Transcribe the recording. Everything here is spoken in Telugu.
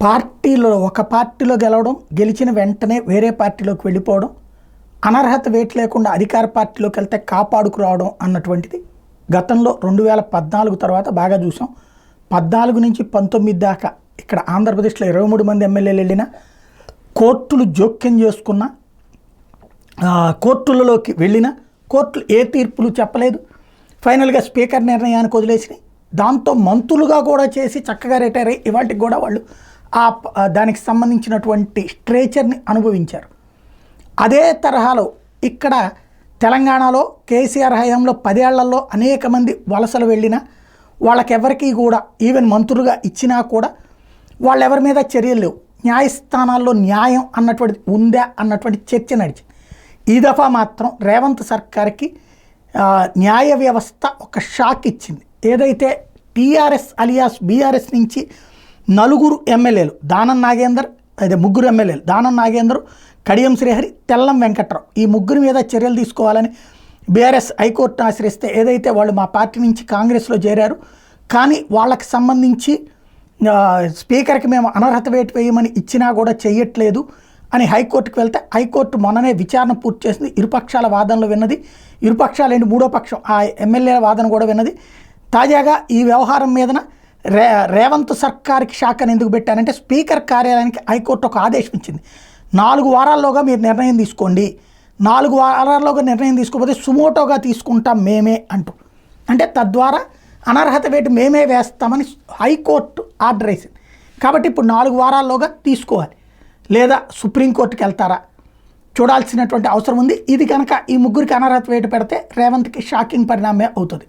పార్టీలో ఒక పార్టీలో గెలవడం, గెలిచిన వెంటనే వేరే పార్టీలోకి వెళ్ళిపోవడం, అనర్హత వేటు లేకుండా అధికార పార్టీలోకి వెళ్తే కాపాడుకురావడం అన్నటువంటిది గతంలో 2014 తర్వాత బాగా చూసాం. 14 నుంచి 19 దాకా ఇక్కడ ఆంధ్రప్రదేశ్లో 23 మంది ఎమ్మెల్యేలు వెళ్ళినా, కోర్టులు జోక్యం చేసుకున్న, కోర్టులలోకి వెళ్ళిన, కోర్టులు ఏ తీర్పులు చెప్పలేదు. ఫైనల్గా స్పీకర్ నిర్ణయానికి వదిలేసినాయి. దాంతో మంత్రులుగా కూడా చేసి చక్కగా రిటైర్ అయ్యి ఇవాటికి కూడా వాళ్ళు దానికి సంబంధించినటువంటి స్ట్రేచర్ని అనుభవించారు. అదే తరహాలో ఇక్కడ తెలంగాణలో కేసీఆర్ హయాంలో 10 ఏళ్లలో అనేక మంది వలసలు వెళ్ళినా, వాళ్ళకెవరికి కూడా ఈవెన్ మంత్రులుగా ఇచ్చినా కూడా వాళ్ళెవరి మీద చర్యలు లేవు. న్యాయస్థానాల్లో న్యాయం అన్నటువంటిది ఉందా అన్నటువంటి చర్చ నడిచింది. ఈ దఫా మాత్రం రేవంత్ సర్కార్కి న్యాయ వ్యవస్థ ఒక షాక్ ఇచ్చింది. ఏదైతే టీఆర్ఎస్ అలియాస్ బీఆర్ఎస్ నుంచి 4 ఎమ్మెల్యేలు, దానం నాగేందర్, అదే 3 ఎమ్మెల్యేలు, దానం నాగేందర్, కడియం శ్రీహరి, తెల్లం వెంకట్రావు, ఈ 3 మీద చర్యలు తీసుకోవాలని బీఆర్ఎస్ హైకోర్టును ఆశ్రయిస్తే, ఏదైతే వాళ్ళు మా పార్టీ నుంచి కాంగ్రెస్లో చేరారు కానీ వాళ్ళకి సంబంధించి స్పీకర్కి మేము అనర్హత వేటు వేయమని ఇచ్చినా కూడా చెయ్యట్లేదు అని హైకోర్టుకు వెళ్తే, హైకోర్టు మొన్ననే విచారణ పూర్తి చేసింది. ఇరుపక్షాల వాదనలు విన్నది. ఇరుపక్షాలు ఏంటి, 3వ పక్షం ఆ ఎమ్మెల్యేల వాదన కూడా విన్నది. తాజాగా ఈ వ్యవహారం మీదన రేవంత్ సర్కార్కి షాక్ అని ఎందుకు పెట్టారంటే, స్పీకర్ కార్యాలయానికి హైకోర్టు ఒక ఆదేశం ఇచ్చింది. 4 వారాల్లోగా మీరు నిర్ణయం తీసుకోండి, 4 వారాల్లోగా నిర్ణయం తీసుకోకపోతే సుమోటోగా తీసుకుంటాం మేమే అంటూ, అంటే తద్వారా అనర్హత వేటు మేమే వేస్తామని హైకోర్టు ఆర్డర్ వేసింది. కాబట్టి ఇప్పుడు 4 వారాల్లోగా తీసుకోవాలి, లేదా సుప్రీంకోర్టుకి వెళ్తారా చూడాల్సినటువంటి అవసరం ఉంది. ఇది కనుక ఈ 3కి అనర్హత వేటు పెడితే రేవంత్కి షాకింగ్ పరిణామమే అవుతుంది.